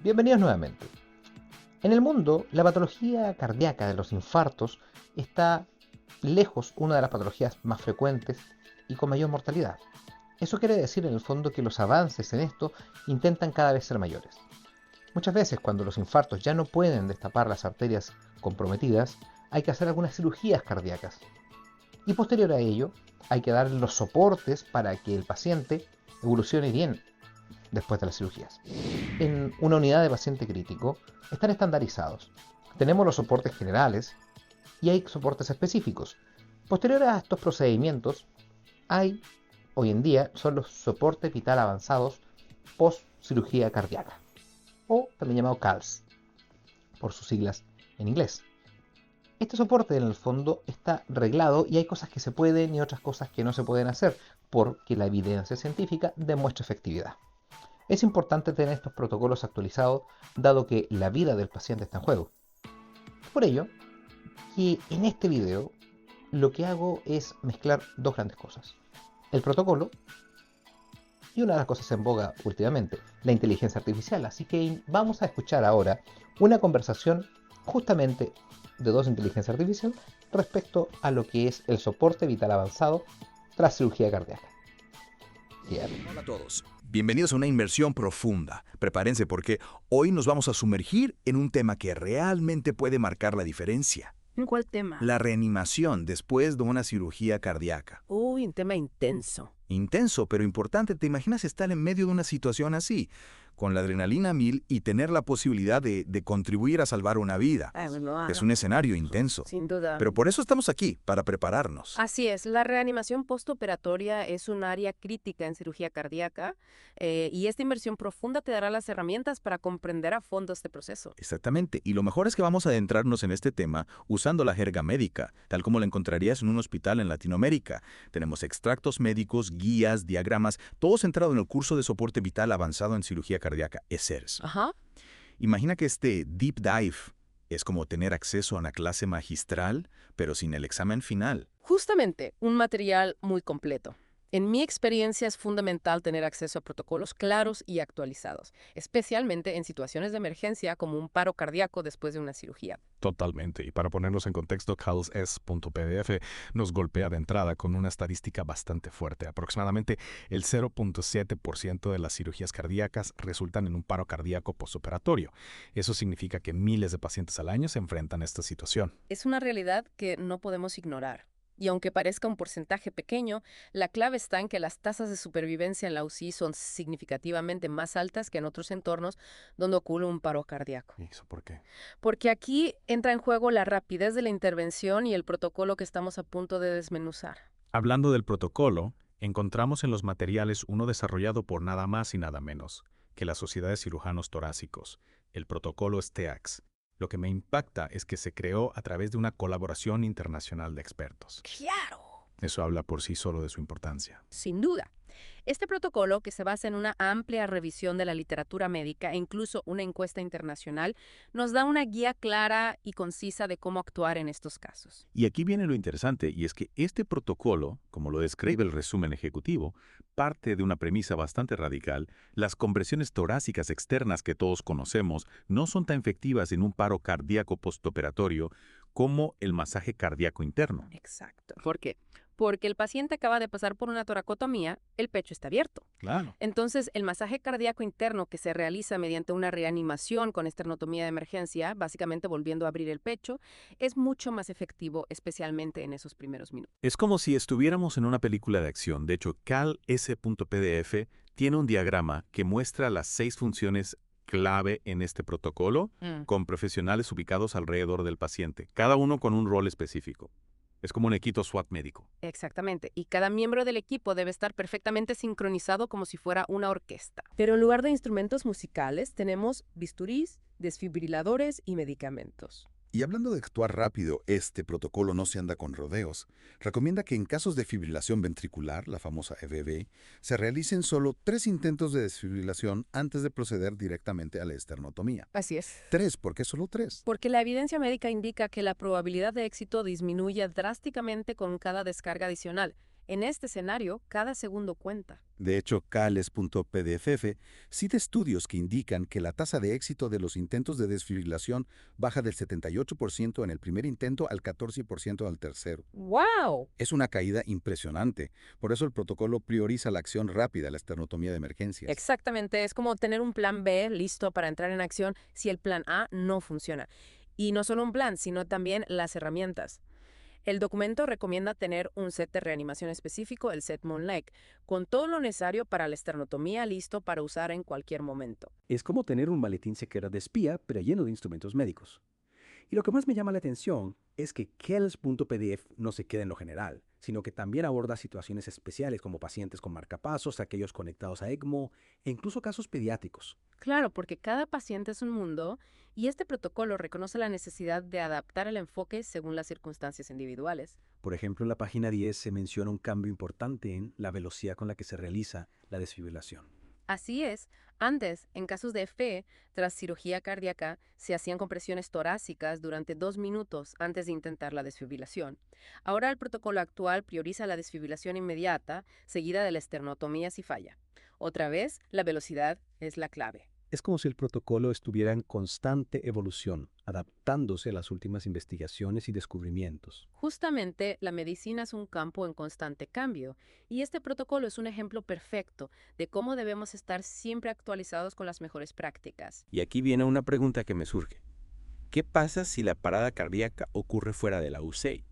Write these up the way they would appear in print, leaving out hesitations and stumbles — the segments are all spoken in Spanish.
Bienvenidos nuevamente. En el mundo, la patología cardíaca de los infartos está lejos una de las patologías más frecuentes y con mayor mortalidad. Eso quiere decir en el fondo que los avances en esto intentan cada vez ser mayores. Muchas veces cuando los infartos ya no pueden destapar las arterias comprometidas, hay que hacer algunas cirugías cardíacas. Y posterior a ello, hay que dar los soportes para que el paciente evolucione bien después de las cirugías. En una unidad de paciente crítico están estandarizados. Tenemos los soportes generales y hay soportes específicos. Posterior a estos procedimientos, hay hoy en día son los soportes vital avanzados post cirugía cardíaca, o también llamado CALS, por sus siglas en inglés. Este soporte en el fondo está reglado y hay cosas que se pueden y otras cosas que no se pueden hacer porque la evidencia científica demuestra efectividad. Es importante tener estos protocolos actualizados dado que la vida del paciente está en juego. Por ello, que en este video lo que hago es mezclar dos grandes cosas. El protocolo y una de las cosas en boga últimamente, la inteligencia artificial. Así que vamos a escuchar ahora una conversación justamente de dos inteligencias artificiales respecto a lo que es el soporte vital avanzado tras cirugía cardíaca. Bien. Hola a todos. Bienvenidos a una inmersión profunda. Prepárense porque hoy nos vamos a sumergir en un tema que realmente puede marcar la diferencia. ¿En cuál tema? La reanimación después de una cirugía cardíaca. Uy, un tema intenso. Intenso, pero importante. ¿Te imaginas estar en medio de una situación así, con la adrenalina a mil y tener la posibilidad de contribuir a salvar una vida? Es un escenario intenso. Sin duda. Pero por eso estamos aquí, para prepararnos. Así es, la reanimación postoperatoria es un área crítica en cirugía cardíaca y esta inversión profunda te dará las herramientas para comprender a fondo este proceso. Exactamente, y lo mejor es que vamos a adentrarnos en este tema usando la jerga médica, tal como la encontrarías en un hospital en Latinoamérica. Tenemos extractos médicos, guías, diagramas, todo centrado en el curso de soporte vital avanzado en cirugía cardíaca, ESERS. Ajá. Imagina que este deep dive es como tener acceso a una clase magistral, pero sin el examen final. Justamente, un material muy completo. En mi experiencia es fundamental tener acceso a protocolos claros y actualizados, especialmente en situaciones de emergencia como un paro cardíaco después de una cirugía. Totalmente. Y para ponernos en contexto, CalS.pdf nos golpea de entrada con una estadística bastante fuerte. Aproximadamente el 0.7% de las cirugías cardíacas resultan en un paro cardíaco postoperatorio. Eso significa que miles de pacientes al año se enfrentan a esta situación. Es una realidad que no podemos ignorar. Y aunque parezca un porcentaje pequeño, la clave está en que las tasas de supervivencia en la UCI son significativamente más altas que en otros entornos donde ocurre un paro cardíaco. ¿Y eso por qué? Porque aquí entra en juego la rapidez de la intervención y el protocolo que estamos a punto de desmenuzar. Hablando del protocolo, encontramos en los materiales uno desarrollado por nada más y nada menos que la Sociedad de Cirujanos Torácicos. El protocolo es TEACS. Lo que me impacta es que se creó a través de una colaboración internacional de expertos. ¡Claro! Eso habla por sí solo de su importancia. Sin duda. Este protocolo, que se basa en una amplia revisión de la literatura médica e incluso una encuesta internacional, nos da una guía clara y concisa de cómo actuar en estos casos. Y aquí viene lo interesante, y es que este protocolo, como lo describe el resumen ejecutivo, parte de una premisa bastante radical. Las compresiones torácicas externas que todos conocemos no son tan efectivas en un paro cardíaco postoperatorio como el masaje cardíaco interno. Exacto. ¿Por qué? Porque el paciente acaba de pasar por una toracotomía, el pecho está abierto. Claro. Entonces, el masaje cardíaco interno que se realiza mediante una reanimación con esternotomía de emergencia, básicamente volviendo a abrir el pecho, es mucho más efectivo, especialmente en esos primeros minutos. Es como si estuviéramos en una película de acción. De hecho, CalS.pdf tiene un diagrama que muestra las 6 funciones clave en este protocolo con profesionales ubicados alrededor del paciente, cada uno con un rol específico. Es como un equipo SWAT médico. Exactamente, y cada miembro del equipo debe estar perfectamente sincronizado como si fuera una orquesta. Pero en lugar de instrumentos musicales, tenemos bisturís, desfibriladores y medicamentos. Y hablando de actuar rápido, este protocolo no se anda con rodeos. Recomienda que en casos de fibrilación ventricular, la famosa EVV, se realicen solo 3 intentos de desfibrilación antes de proceder directamente a la esternotomía. Así es. 3, ¿por qué solo 3? Porque la evidencia médica indica que la probabilidad de éxito disminuye drásticamente con cada descarga adicional. En este escenario, cada segundo cuenta. De hecho, Cales.pdff cita estudios que indican que la tasa de éxito de los intentos de desfibrilación baja del 78% en el primer intento al 14% al tercero. ¡Wow! Es una caída impresionante. Por eso el protocolo prioriza la acción rápida, la esternotomía de emergencias. Exactamente, es como tener un plan B listo para entrar en acción si el plan A no funciona. Y no solo un plan, sino también las herramientas. El documento recomienda tener un set de reanimación específico, el set MONLEG, con todo lo necesario para la esternotomía listo para usar en cualquier momento. Es como tener un maletín secreto de espía, pero lleno de instrumentos médicos. Y lo que más me llama la atención es que Kells.pdf no se queda en lo general, sino que también aborda situaciones especiales como pacientes con marcapasos, aquellos conectados a ECMO e incluso casos pediátricos. Claro, porque cada paciente es un mundo y este protocolo reconoce la necesidad de adaptar el enfoque según las circunstancias individuales. Por ejemplo, en la página 10 se menciona un cambio importante en la velocidad con la que se realiza la desfibrilación. Así es, antes, en casos de FE, tras cirugía cardíaca, se hacían compresiones torácicas durante 2 minutos antes de intentar la desfibrilación. Ahora el protocolo actual prioriza la desfibrilación inmediata, seguida de la esternotomía si falla. Otra vez, la velocidad es la clave. Es como si el protocolo estuviera en constante evolución, adaptándose a las últimas investigaciones y descubrimientos. Justamente, la medicina es un campo en constante cambio, y este protocolo es un ejemplo perfecto de cómo debemos estar siempre actualizados con las mejores prácticas. Y aquí viene una pregunta que me surge. ¿Qué pasa si la parada cardíaca ocurre fuera de la UCI?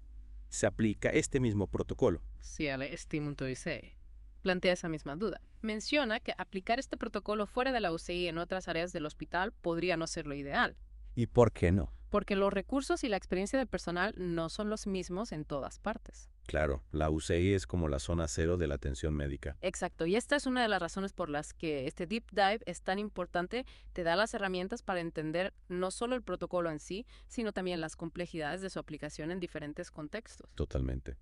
¿Se aplica este mismo protocolo? Ciale Esti.IC plantea esa misma duda. Menciona que aplicar este protocolo fuera de la UCI en otras áreas del hospital podría no ser lo ideal, ¿Y por qué no? porque los recursos y la experiencia del personal no son los mismos en todas partes. Claro, la UCI es como la zona cero de la atención médica. Exacto, y esta es una de las razones por las que este deep dive es tan importante. Te da las herramientas para entender no solo el protocolo en sí, sino también las complejidades de su aplicación en diferentes contextos. Totalmente.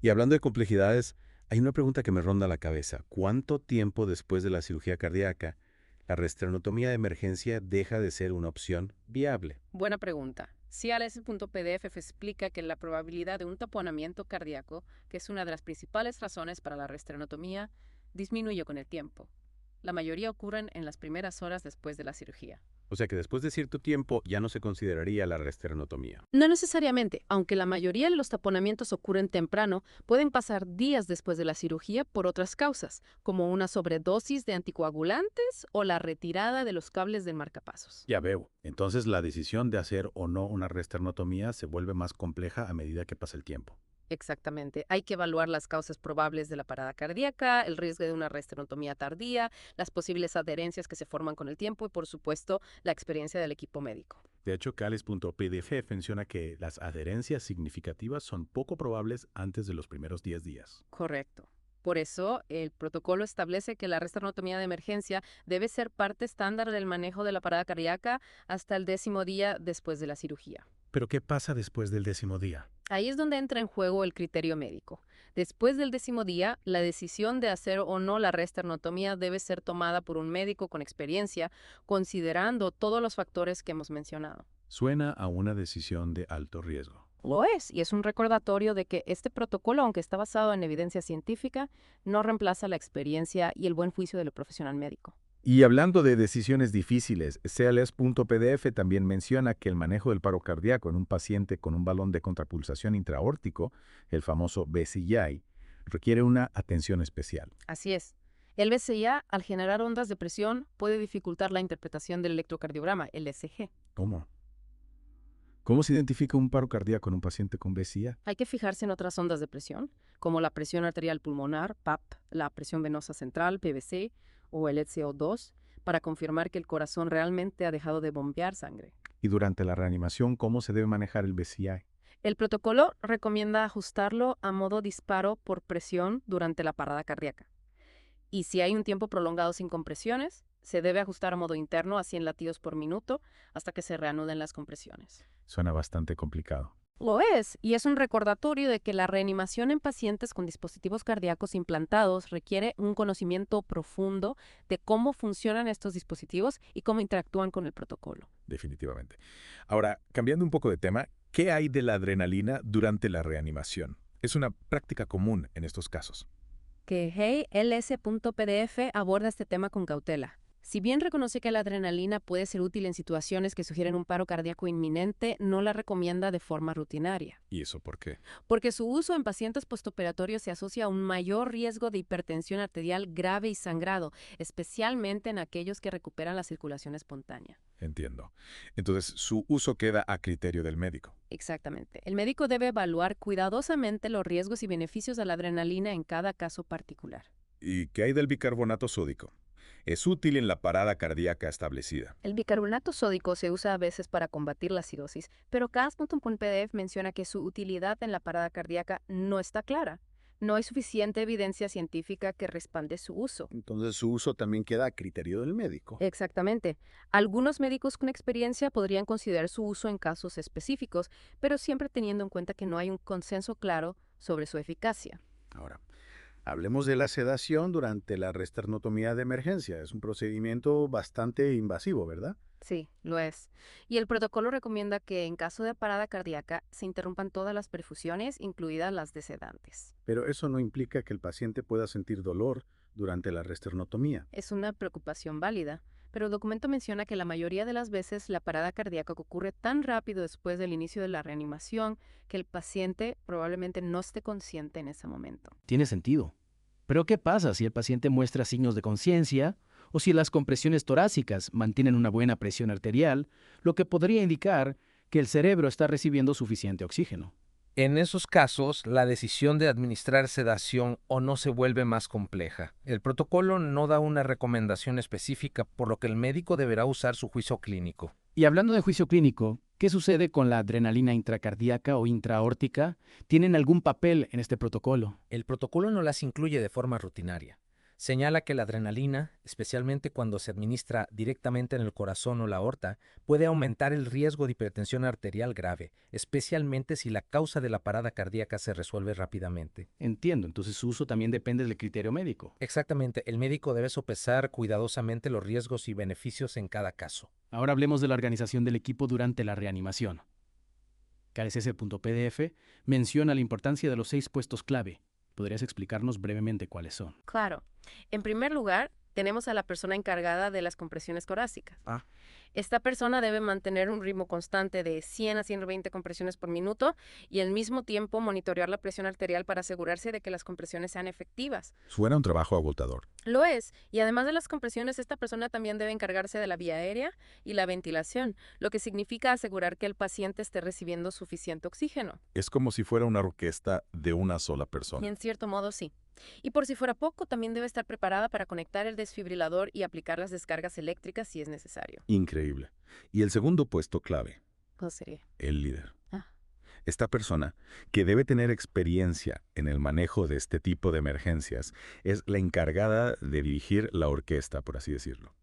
Y hablando de complejidades, hay una pregunta que me ronda la cabeza. ¿Cuánto tiempo después de la cirugía cardíaca la resternotomía de emergencia deja de ser una opción viable? Buena pregunta. Ciales.pdf explica que la probabilidad de un taponamiento cardíaco, que es una de las principales razones para la resternotomía, disminuye con el tiempo. La mayoría ocurren en las primeras horas después de la cirugía. O sea que después de cierto tiempo ya no se consideraría la resternotomía. No necesariamente, aunque la mayoría de los taponamientos ocurren temprano, pueden pasar días después de la cirugía por otras causas, como una sobredosis de anticoagulantes o la retirada de los cables del marcapasos. Ya veo. Entonces la decisión de hacer o no una resternotomía se vuelve más compleja a medida que pasa el tiempo. Exactamente. Hay que evaluar las causas probables de la parada cardíaca, el riesgo de una resternotomía tardía, las posibles adherencias que se forman con el tiempo y, por supuesto, la experiencia del equipo médico. De hecho, Cales.pdf menciona que las adherencias significativas son poco probables antes de los primeros 10 días. Correcto. Por eso, el protocolo establece que la resternotomía de emergencia debe ser parte estándar del manejo de la parada cardíaca hasta el 10º día después de la cirugía. ¿Pero qué pasa después del 10º día? Ahí es donde entra en juego el criterio médico. Después del 10º día, la decisión de hacer o no la resternotomía debe ser tomada por un médico con experiencia, considerando todos los factores que hemos mencionado. Suena a una decisión de alto riesgo. Lo es, y es un recordatorio de que este protocolo, aunque está basado en evidencia científica, no reemplaza la experiencia y el buen juicio del profesional médico. Y hablando de decisiones difíciles, CLS.pdf también menciona que el manejo del paro cardíaco en un paciente con un balón de contrapulsación intraórtico, el famoso BCI, requiere una atención especial. Así es. El BCA, al generar ondas de presión, puede dificultar la interpretación del electrocardiograma, el ECG. ¿Cómo? ¿Cómo se identifica un paro cardíaco en un paciente con BCI? Hay que fijarse en otras ondas de presión, como la presión arterial pulmonar, PAP, la presión venosa central, PVC, o el SO2, para confirmar que el corazón realmente ha dejado de bombear sangre. Y durante la reanimación, ¿cómo se debe manejar el BCI? El protocolo recomienda ajustarlo a modo disparo por presión durante la parada cardíaca. Y si hay un tiempo prolongado sin compresiones, se debe ajustar a modo interno a 100 latidos por minuto hasta que se reanuden las compresiones. Suena bastante complicado. Lo es, y es un recordatorio de que la reanimación en pacientes con dispositivos cardíacos implantados requiere un conocimiento profundo de cómo funcionan estos dispositivos y cómo interactúan con el protocolo. Definitivamente. Ahora, cambiando un poco de tema, ¿qué hay de la adrenalina durante la reanimación? es una práctica común en estos casos. Que HeyLS.pdf aborda este tema con cautela. Si bien reconoce que la adrenalina puede ser útil en situaciones que sugieren un paro cardíaco inminente, no la recomienda de forma rutinaria, ¿Y eso por qué? porque su uso en pacientes postoperatorios se asocia a un mayor riesgo de hipertensión arterial grave y sangrado, especialmente en aquellos que recuperan la circulación espontánea. Entiendo. Entonces, su uso queda a criterio del médico. Exactamente. El médico debe evaluar cuidadosamente los riesgos y beneficios de la adrenalina en cada caso particular. ¿Y qué hay del bicarbonato sódico? Es útil en la parada cardíaca establecida. El bicarbonato sódico se usa a veces para combatir la cirrosis, pero CAS.pdf menciona que su utilidad en la parada cardíaca no está clara. No hay suficiente evidencia científica que respalde su uso. Entonces su uso también queda a criterio del médico. Exactamente. Algunos médicos con experiencia podrían considerar su uso en casos específicos, pero siempre teniendo en cuenta que no hay un consenso claro sobre su eficacia. Ahora, hablemos de la sedación durante la resternotomía de emergencia. Es un procedimiento bastante invasivo, ¿verdad? Sí, lo es. Y el protocolo recomienda que en caso de parada cardíaca se interrumpan todas las perfusiones, incluidas las de sedantes. Pero eso no implica que el paciente pueda sentir dolor durante la resternotomía. Es una preocupación válida, pero el documento menciona que la mayoría de las veces la parada cardíaca ocurre tan rápido después del inicio de la reanimación que el paciente probablemente no esté consciente en ese momento. Tiene sentido. Pero ¿qué pasa si el paciente muestra signos de conciencia o si las compresiones torácicas mantienen una buena presión arterial, lo que podría indicar que el cerebro está recibiendo suficiente oxígeno? En esos casos, la decisión de administrar sedación o no se vuelve más compleja. El protocolo no da una recomendación específica, por lo que el médico deberá usar su juicio clínico. Y hablando de juicio clínico, ¿qué sucede con la adrenalina intracardíaca o intraórtica? ¿Tienen algún papel en este protocolo? El protocolo no las incluye de forma rutinaria. Señala que la adrenalina, especialmente cuando se administra directamente en el corazón o la aorta, puede aumentar el riesgo de hipertensión arterial grave, especialmente si la causa de la parada cardíaca se resuelve rápidamente. Entiendo, entonces su uso también depende del criterio médico. Exactamente, el médico debe sopesar cuidadosamente los riesgos y beneficios en cada caso. Ahora hablemos de la organización del equipo durante la reanimación. KSS.pdf menciona la importancia de los 6 puestos clave. ¿Podrías explicarnos brevemente cuáles son? Claro. En primer lugar, tenemos a la persona encargada de las compresiones torácicas. Esta persona debe mantener un ritmo constante de 100 a 120 compresiones por minuto y al mismo tiempo monitorear la presión arterial para asegurarse de que las compresiones sean efectivas. Suena un trabajo agotador. Lo es, y además de las compresiones, esta persona también debe encargarse de la vía aérea y la ventilación, lo que significa asegurar que el paciente esté recibiendo suficiente oxígeno. Es como si fuera una orquesta de una sola Y persona. en cierto modo sí. Y por si fuera poco, también debe estar preparada para conectar el desfibrilador y aplicar las descargas eléctricas si es necesario. Increíble. Y el segundo puesto clave, ¿Cuál sería? el líder. Ah. Esta persona, que debe tener experiencia en el manejo de este tipo de emergencias, es la encargada de dirigir la orquesta, por así decirlo.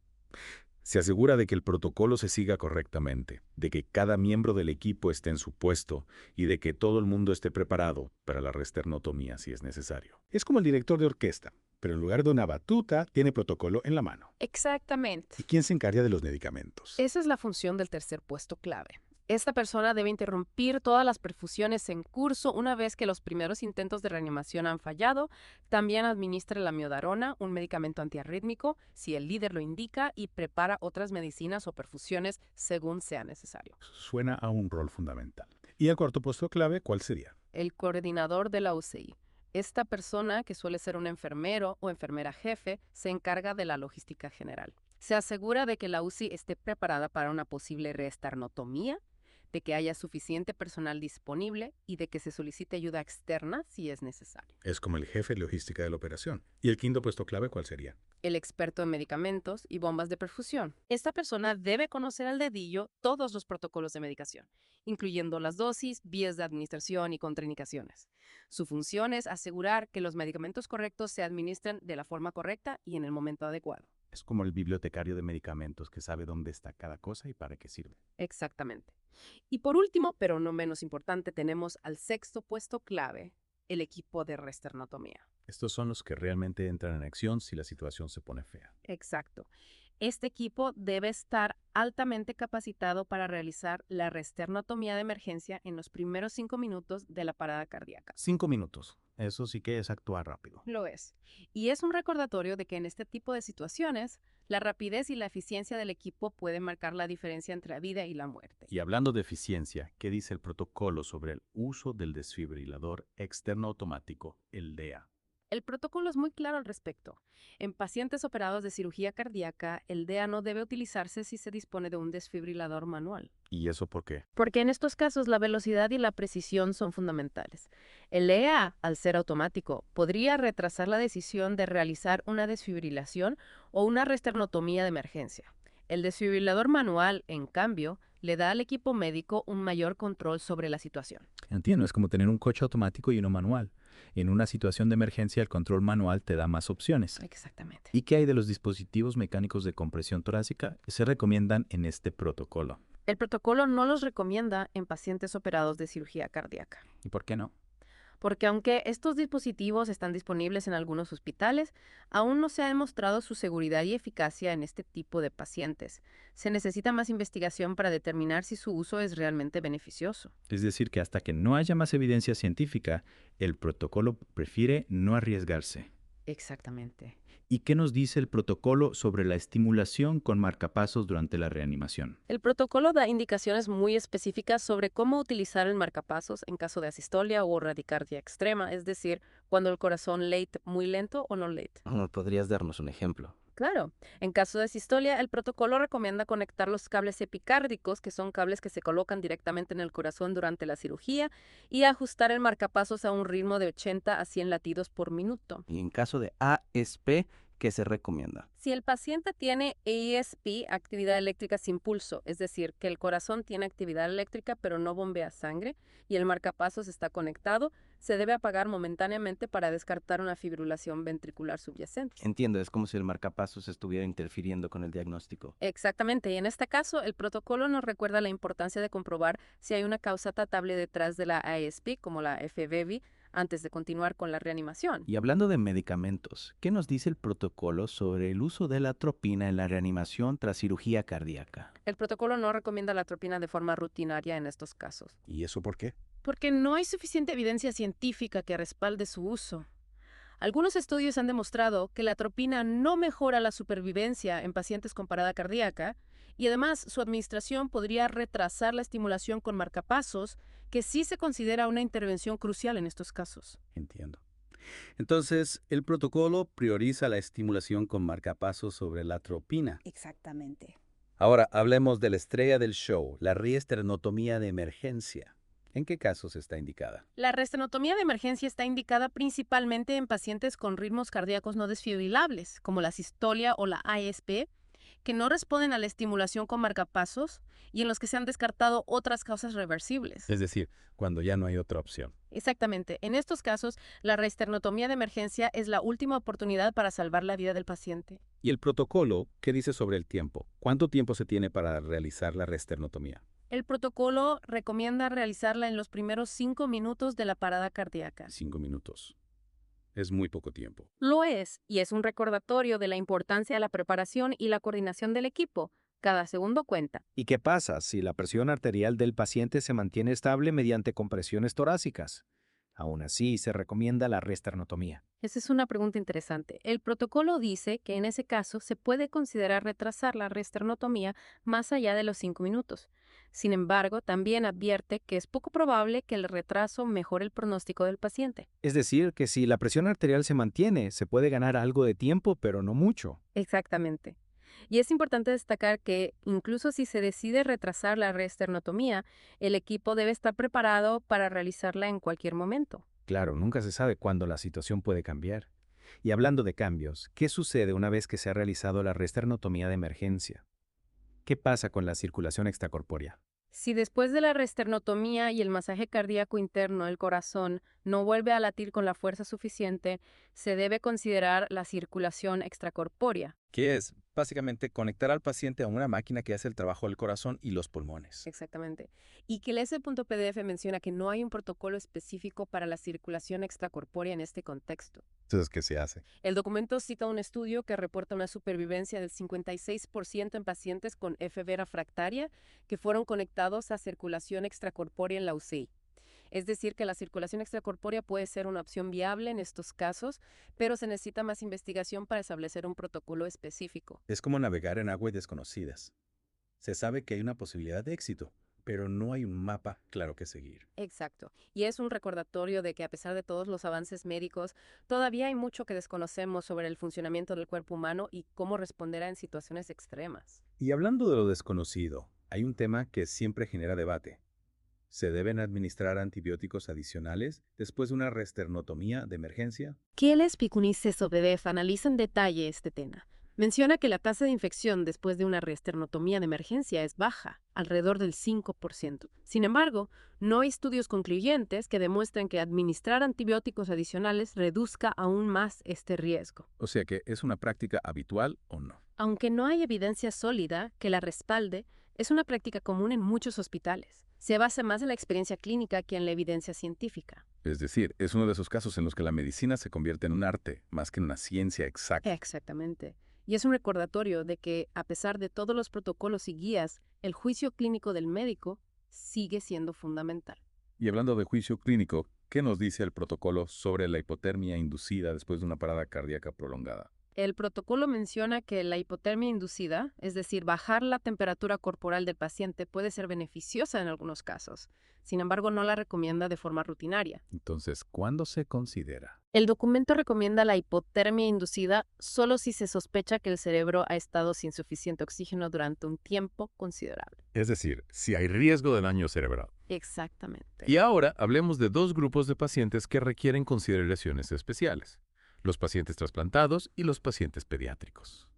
Se asegura de que el protocolo se siga correctamente, de que cada miembro del equipo esté en su puesto y de que todo el mundo esté preparado para la resternotomía si es necesario. Es como el director de orquesta, pero en lugar de una batuta, tiene protocolo en la mano. Exactamente. ¿Y quién se encarga de los medicamentos? Esa es la función del tercer puesto clave. Esta persona debe interrumpir todas las perfusiones en curso una vez que los primeros intentos de reanimación han fallado. También administra la miodarona, un medicamento antiarrítmico, si el líder lo indica, y prepara otras medicinas o perfusiones según sea necesario. Suena a un rol fundamental. ¿Y el cuarto puesto clave cuál sería? El coordinador de la UCI. Esta persona, que suele ser un enfermero o enfermera jefe, se encarga de la logística general. Se asegura de que la UCI esté preparada para una posible reesternotomía, de que haya suficiente personal disponible y de que se solicite ayuda externa si es necesario. Es como el jefe de logística de la operación. ¿Y el quinto puesto clave cuál sería? El experto en medicamentos y bombas de perfusión. Esta persona debe conocer al dedillo todos los protocolos de medicación, incluyendo las dosis, vías de administración y contraindicaciones. Su función es asegurar que los medicamentos correctos se administren de la forma correcta y en el momento adecuado. Es como el bibliotecario de medicamentos que sabe dónde está cada cosa y para qué sirve. Exactamente. Y por último, pero no menos importante, tenemos al sexto puesto clave, el equipo de resternotomía. Estos son los que realmente entran en acción si la situación se pone fea. Exacto. Este equipo debe estar altamente capacitado para realizar la resternotomía de emergencia en los primeros 5 minutos de la parada cardíaca. 5 minutos. Eso sí que es actuar rápido. Lo es. Y es un recordatorio de que en este tipo de situaciones, la rapidez y la eficiencia del equipo pueden marcar la diferencia entre la vida y la muerte. Y hablando de eficiencia, ¿qué dice el protocolo sobre el uso del desfibrilador externo automático, el DEA? El protocolo es muy claro al respecto. En pacientes operados de cirugía cardíaca, el DEA no debe utilizarse si se dispone de un desfibrilador manual. ¿Y eso por qué? Porque en estos casos la velocidad y la precisión son fundamentales. El DEA, al ser automático, podría retrasar la decisión de realizar una desfibrilación o una resternotomía de emergencia. El desfibrilador manual, en cambio, le da al equipo médico un mayor control sobre la situación. Entiendo, es como tener un coche automático y uno manual. En una situación de emergencia, el control manual te da más opciones. Exactamente. ¿Y qué hay de los dispositivos mecánicos de compresión torácica? Se recomiendan en este protocolo. El protocolo no los recomienda en pacientes operados de cirugía cardíaca. ¿Y por qué no? Porque aunque estos dispositivos están disponibles en algunos hospitales, aún no se ha demostrado su seguridad y eficacia en este tipo de pacientes. Se necesita más investigación para determinar si su uso es realmente beneficioso. Es decir, que hasta que no haya más evidencia científica, el protocolo prefiere no arriesgarse. Exactamente. ¿Y qué nos dice el protocolo sobre la estimulación con marcapasos durante la reanimación? El protocolo da indicaciones muy específicas sobre cómo utilizar el marcapasos en caso de asistolia o radicardia extrema, es decir, cuando el corazón late muy lento o no late. ¿Podrías darnos un ejemplo? Claro, en caso de sistolia, el protocolo recomienda conectar los cables epicárdicos, que son cables que se colocan directamente en el corazón durante la cirugía, y ajustar el marcapasos a un ritmo de 80 a 100 latidos por minuto. Y en caso de ASP, ¿qué se recomienda? Si el paciente tiene ASP, actividad eléctrica sin pulso, es decir, que el corazón tiene actividad eléctrica pero no bombea sangre y el marcapasos está conectado, se debe apagar momentáneamente para descartar una fibrilación ventricular subyacente. Entiendo, es como si el marcapasos estuviera interfiriendo con el diagnóstico. Exactamente, y en este caso el protocolo nos recuerda la importancia de comprobar si hay una causa tratable detrás de la ASP, como la FEV, antes de continuar con la reanimación. Y hablando de medicamentos, ¿qué nos dice el protocolo sobre el uso de la atropina en la reanimación tras cirugía cardíaca? El protocolo no recomienda la atropina de forma rutinaria en estos casos. ¿Y eso por qué? Porque no hay suficiente evidencia científica que respalde su uso. Algunos estudios han demostrado que la atropina no mejora la supervivencia en pacientes con parada cardíaca y además su administración podría retrasar la estimulación con marcapasos, que sí se considera una intervención crucial en estos casos. Entiendo. Entonces, el protocolo prioriza la estimulación con marcapasos sobre la atropina. Exactamente. Ahora, hablemos de la estrella del show, la reesternotomía de emergencia. ¿En qué casos está indicada? La resternotomía de emergencia está indicada principalmente en pacientes con ritmos cardíacos no desfibrilables, como la sistolia o la ASP, que no responden a la estimulación con marcapasos y en los que se han descartado otras causas reversibles. Es decir, cuando ya no hay otra opción. Exactamente. En estos casos, la resternotomía de emergencia es la última oportunidad para salvar la vida del paciente. ¿Y el protocolo qué dice sobre el tiempo? ¿Cuánto tiempo se tiene para realizar la reesternotomía? El protocolo recomienda realizarla en los primeros 5 minutos de la parada cardíaca. 5 minutos. Es muy poco tiempo. Lo es, y es un recordatorio de la importancia de la preparación y la coordinación del equipo. Cada segundo cuenta. ¿Y qué pasa si la presión arterial del paciente se mantiene estable mediante compresiones torácicas? Aún así, se recomienda la resternotomía. Esa es una pregunta interesante. El protocolo dice que en ese caso se puede considerar retrasar la resternotomía más allá de los 5 minutos. Sin embargo, también advierte que es poco probable que el retraso mejore el pronóstico del paciente. Es decir, que si la presión arterial se mantiene, se puede ganar algo de tiempo, pero no mucho. Exactamente. Y es importante destacar que incluso si se decide retrasar la reesternotomía, el equipo debe estar preparado para realizarla en cualquier momento. Claro, nunca se sabe cuándo la situación puede cambiar. Y hablando de cambios, ¿qué sucede una vez que se ha realizado la reesternotomía de emergencia? ¿Qué pasa con la circulación extracorpórea? Si después de la reesternotomía y el masaje cardíaco interno el corazón no vuelve a latir con la fuerza suficiente, se debe considerar la circulación extracorpórea. ¿Qué es? Básicamente, conectar al paciente a una máquina que hace el trabajo del corazón y los pulmones. Exactamente. Y que el S.PDF menciona que no hay un protocolo específico para la circulación extracorpórea en este contexto. Entonces, ¿qué se hace? El documento cita un estudio que reporta una supervivencia del 56% en pacientes con FB refractaria que fueron conectados a circulación extracorpórea en la UCI. Es decir, que la circulación extracorpórea puede ser una opción viable en estos casos, pero se necesita más investigación para establecer un protocolo específico. Es como navegar en aguas desconocidas. Se sabe que hay una posibilidad de éxito, pero no hay un mapa claro que seguir. Exacto. Y es un recordatorio de que a pesar de todos los avances médicos, todavía hay mucho que desconocemos sobre el funcionamiento del cuerpo humano y cómo responderá en situaciones extremas. Y hablando de lo desconocido, hay un tema que siempre genera debate. ¿Se deben administrar antibióticos adicionales después de una resternotomía de emergencia? Kieles Picunis SOBDF analiza en detalle este tema. Menciona que la tasa de infección después de una resternotomía de emergencia es baja, alrededor del 5%. Sin embargo, no hay estudios concluyentes que demuestren que administrar antibióticos adicionales reduzca aún más este riesgo. O sea que es una práctica habitual o no. Aunque no hay evidencia sólida que la respalde, es una práctica común en muchos hospitales. Se basa más en la experiencia clínica que en la evidencia científica. Es decir, es uno de esos casos en los que la medicina se convierte en un arte, más que en una ciencia exacta. Exactamente. Y es un recordatorio de que, a pesar de todos los protocolos y guías, el juicio clínico del médico sigue siendo fundamental. Y hablando de juicio clínico, ¿qué nos dice el protocolo sobre la hipotermia inducida después de una parada cardíaca prolongada? El protocolo menciona que la hipotermia inducida, es decir, bajar la temperatura corporal del paciente, puede ser beneficiosa en algunos casos. Sin embargo, no la recomienda de forma rutinaria. Entonces, ¿cuándo se considera? El documento recomienda la hipotermia inducida solo si se sospecha que el cerebro ha estado sin suficiente oxígeno durante un tiempo considerable. Es decir, si hay riesgo de daño cerebral. Exactamente. Y ahora hablemos de dos grupos de pacientes que requieren consideraciones especiales: los pacientes trasplantados y los pacientes pediátricos.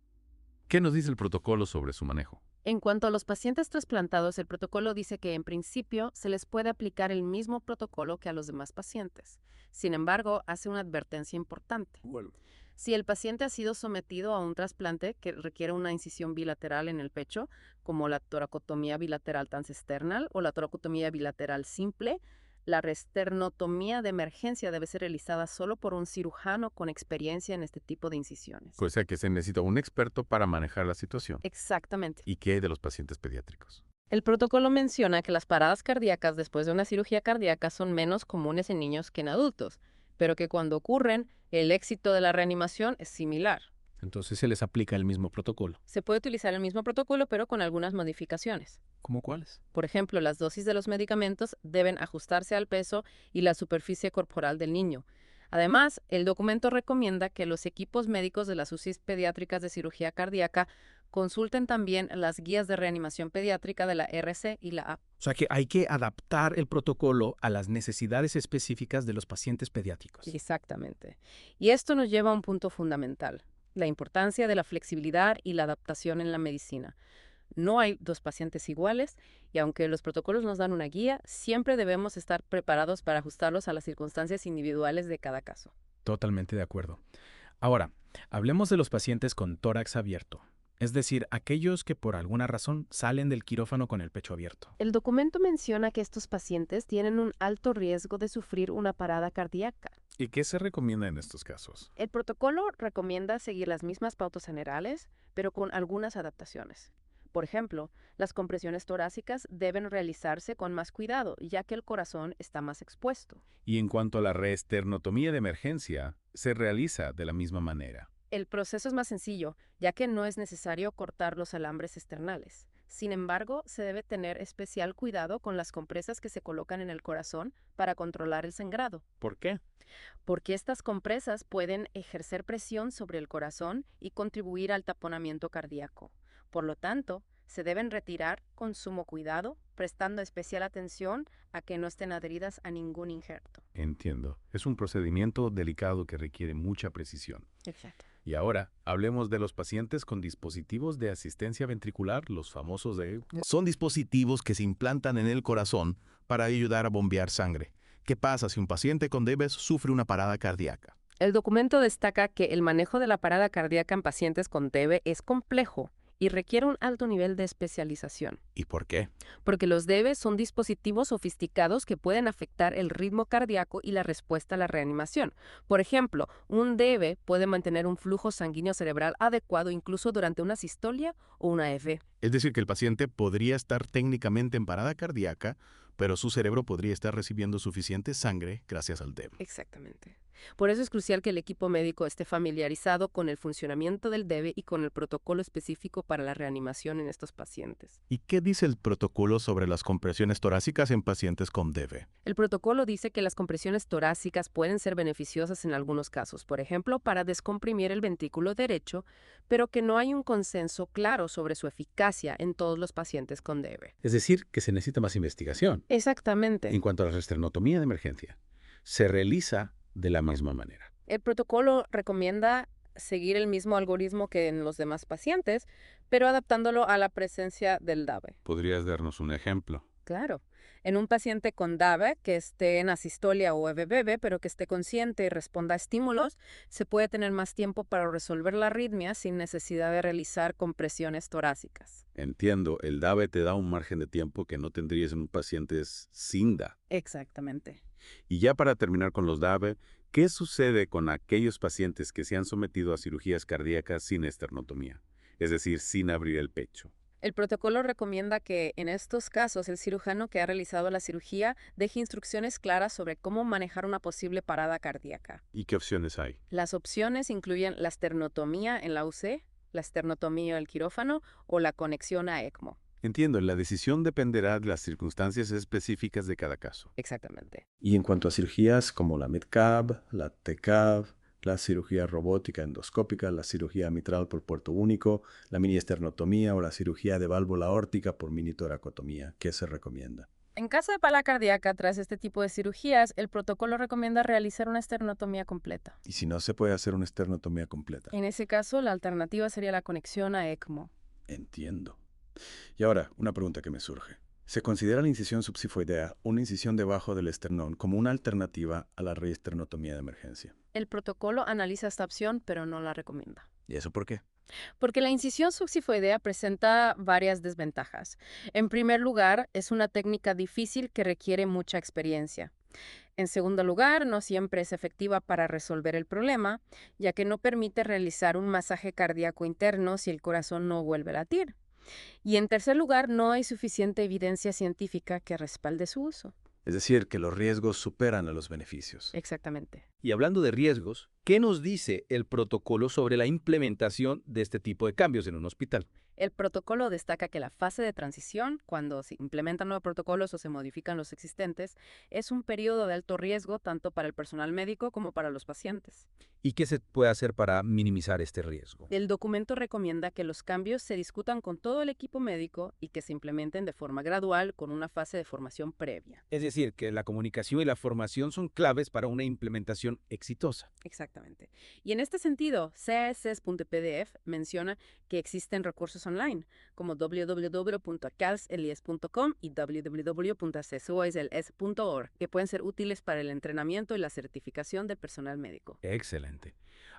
¿Qué nos dice el protocolo sobre su manejo? En cuanto a los pacientes trasplantados, el protocolo dice que en principio se les puede aplicar el mismo protocolo que a los demás pacientes. Sin embargo, hace una advertencia importante. Si el paciente ha sido sometido a un trasplante que requiere una incisión bilateral en el pecho, como la toracotomía bilateral transesternal o la toracotomía bilateral simple, la resternotomía de emergencia debe ser realizada solo por un cirujano con experiencia en este tipo de incisiones. O sea que se necesita un experto para manejar la situación. Exactamente. ¿Y qué hay de los pacientes pediátricos? El protocolo menciona que las paradas cardíacas después de una cirugía cardíaca son menos comunes en niños que en adultos, pero que cuando ocurren, el éxito de la reanimación es similar. Entonces se les aplica el mismo protocolo. Se puede utilizar el mismo protocolo, pero con algunas modificaciones. ¿Cómo cuáles? Por ejemplo, las dosis de los medicamentos deben ajustarse al peso y la superficie corporal del niño. Además, el documento recomienda que los equipos médicos de las UCIs pediátricas de cirugía cardíaca consulten también las guías de reanimación pediátrica de la RC y la A. O sea que hay que adaptar el protocolo a las necesidades específicas de los pacientes pediátricos. Exactamente. Y esto nos lleva a un punto fundamental: la importancia de la flexibilidad y la adaptación en la medicina. No hay dos pacientes iguales y aunque los protocolos nos dan una guía, siempre debemos estar preparados para ajustarlos a las circunstancias individuales de cada caso. Totalmente de acuerdo. Ahora, hablemos de los pacientes con tórax abierto, es decir, aquellos que por alguna razón salen del quirófano con el pecho abierto. El documento menciona que estos pacientes tienen un alto riesgo de sufrir una parada cardíaca. ¿Y qué se recomienda en estos casos? El protocolo recomienda seguir las mismas pautas generales, pero con algunas adaptaciones. Por ejemplo, las compresiones torácicas deben realizarse con más cuidado, ya que el corazón está más expuesto. Y en cuanto a la reesternotomía de emergencia, se realiza de la misma manera. El proceso es más sencillo, ya que no es necesario cortar los alambres externales. Sin embargo, se debe tener especial cuidado con las compresas que se colocan en el corazón para controlar el sangrado. ¿Por qué? Porque estas compresas pueden ejercer presión sobre el corazón y contribuir al taponamiento cardíaco. Por lo tanto, se deben retirar con sumo cuidado, prestando especial atención a que no estén adheridas a ningún injerto. Entiendo. Es un procedimiento delicado que requiere mucha precisión. Exacto. Y ahora, hablemos de los pacientes con dispositivos de asistencia ventricular, los famosos de... Son dispositivos que se implantan en el corazón para ayudar a bombear sangre. ¿Qué pasa si un paciente con diabetes sufre una parada cardíaca? El documento destaca que el manejo de la parada cardíaca en pacientes con DEBE es complejo y requiere un alto nivel de especialización. ¿Y por qué? Porque los DEBE son dispositivos sofisticados que pueden afectar el ritmo cardíaco y la respuesta a la reanimación. Por ejemplo, un DEBE puede mantener un flujo sanguíneo cerebral adecuado incluso durante una sistolia o una EV. Es decir, que el paciente podría estar técnicamente en parada cardíaca, pero su cerebro podría estar recibiendo suficiente sangre gracias al DEB. Exactamente. Por eso es crucial que el equipo médico esté familiarizado con el funcionamiento del DEBE y con el protocolo específico para la reanimación en estos pacientes. ¿Y qué dice el protocolo sobre las compresiones torácicas en pacientes con DEB? El protocolo dice que las compresiones torácicas pueden ser beneficiosas en algunos casos, por ejemplo, para descomprimir el ventrículo derecho, pero que no hay un consenso claro sobre su eficacia en todos los pacientes con DEBE. Es decir, que se necesita más investigación. Exactamente. En cuanto a la esternotomía de emergencia, se realiza de la misma manera. El protocolo recomienda seguir el mismo algoritmo que en los demás pacientes, pero adaptándolo a la presencia del DABE. ¿Podrías darnos un ejemplo? Claro. En un paciente con DABE que esté en asistolia o EBBB, pero que esté consciente y responda a estímulos, se puede tener más tiempo para resolver la arritmia sin necesidad de realizar compresiones torácicas. Entiendo, el DABE te da un margen de tiempo que no tendrías en un paciente sin DA. Exactamente. Y ya para terminar con los DABE, ¿qué sucede con aquellos pacientes que se han sometido a cirugías cardíacas sin esternotomía? Es decir, sin abrir el pecho. El protocolo recomienda que en estos casos el cirujano que ha realizado la cirugía deje instrucciones claras sobre cómo manejar una posible parada cardíaca. ¿Y qué opciones hay? Las opciones incluyen la esternotomía en la UC, la esternotomía en el quirófano o la conexión a ECMO. Entiendo, la decisión dependerá de las circunstancias específicas de cada caso. Exactamente. Y en cuanto a cirugías como la MEDCAV, la TCAV, la cirugía robótica endoscópica, la cirugía mitral por puerto único, la mini esternotomía o la cirugía de válvula aórtica por mini toracotomía, ¿qué se recomienda? En caso de parada cardíaca, tras este tipo de cirugías, el protocolo recomienda realizar una esternotomía completa. ¿Y si no se puede hacer una esternotomía completa? En ese caso, la alternativa sería la conexión a ECMO. Entiendo. Y ahora, una pregunta que me surge. ¿Se considera la incisión subsifoidea, una incisión debajo del esternón, como una alternativa a la reesternotomía de emergencia? El protocolo analiza esta opción, pero no la recomienda. ¿Y eso por qué? Porque la incisión subsifoidea presenta varias desventajas. En primer lugar, es una técnica difícil que requiere mucha experiencia. En segundo lugar, no siempre es efectiva para resolver el problema, ya que no permite realizar un masaje cardíaco interno si el corazón no vuelve a latir. Y en tercer lugar, no hay suficiente evidencia científica que respalde su uso. Es decir, que los riesgos superan a los beneficios. Exactamente. Y hablando de riesgos, ¿qué nos dice el protocolo sobre la implementación de este tipo de cambios en un hospital? El protocolo destaca que la fase de transición, cuando se implementan nuevos protocolos o se modifican los existentes, es un periodo de alto riesgo tanto para el personal médico como para los pacientes. ¿Y qué se puede hacer para minimizar este riesgo? El documento recomienda que los cambios se discutan con todo el equipo médico y que se implementen de forma gradual con una fase de formación previa. Es decir, que la comunicación y la formación son claves para una implementación exitosa. Exactamente. Y en este sentido, CSS.pdf menciona que existen recursos online como www.calselies.com y www.csoisls.org que pueden ser útiles para el entrenamiento y la certificación del personal médico. Excelente.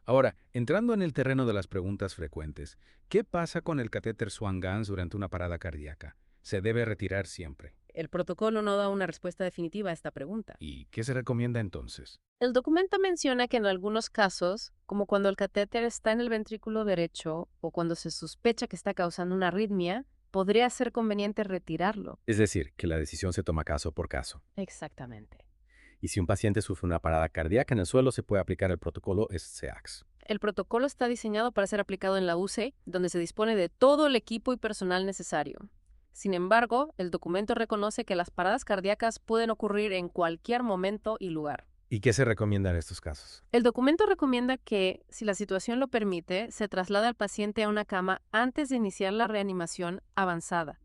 Ahora, entrando en el terreno de las preguntas frecuentes, ¿qué pasa con el catéter Swan-Ganz durante una parada cardíaca? ¿Se debe retirar siempre? El protocolo no da una respuesta definitiva a esta pregunta. ¿Y qué se recomienda entonces? El documento menciona que en algunos casos, como cuando el catéter está en el ventrículo derecho o cuando se sospecha que está causando una arritmia, podría ser conveniente retirarlo. Es decir, que la decisión se toma caso por caso. Exactamente. Y si un paciente sufre una parada cardíaca en el suelo, se puede aplicar el protocolo SEACS. El protocolo está diseñado para ser aplicado en la UC, donde se dispone de todo el equipo y personal necesario. Sin embargo, el documento reconoce que las paradas cardíacas pueden ocurrir en cualquier momento y lugar. ¿Y qué se recomienda en estos casos? El documento recomienda que, si la situación lo permite, se traslade al paciente a una cama antes de iniciar la reanimación avanzada.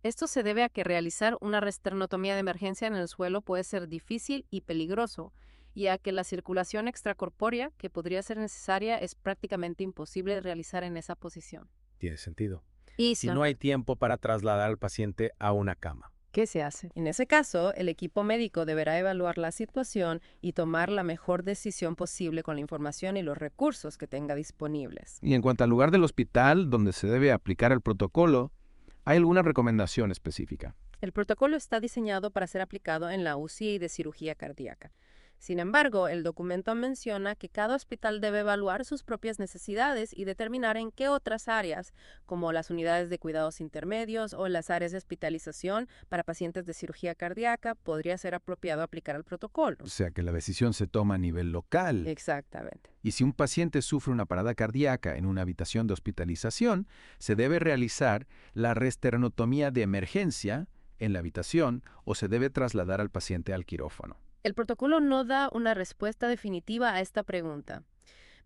Esto se debe a que realizar una reesternotomía de emergencia en el suelo puede ser difícil y peligroso, y a que la circulación extracorpórea que podría ser necesaria es prácticamente imposible de realizar en esa posición. Tiene sentido. Y Si no hay tiempo para trasladar al paciente a una cama. ¿Qué se hace? En ese caso, el equipo médico deberá evaluar la situación y tomar la mejor decisión posible con la información y los recursos que tenga disponibles. Y en cuanto al lugar del hospital donde se debe aplicar el protocolo, ¿hay alguna recomendación específica? El protocolo está diseñado para ser aplicado en la UCI de cirugía cardíaca. Sin embargo, el documento menciona que cada hospital debe evaluar sus propias necesidades y determinar en qué otras áreas, como las unidades de cuidados intermedios o las áreas de hospitalización para pacientes de cirugía cardíaca, podría ser apropiado aplicar el protocolo. O sea que la decisión se toma a nivel local. Exactamente. Y si un paciente sufre una parada cardíaca en una habitación de hospitalización, se debe realizar la resternotomía de emergencia en la habitación o se debe trasladar al paciente al quirófano. El protocolo no da una respuesta definitiva a esta pregunta.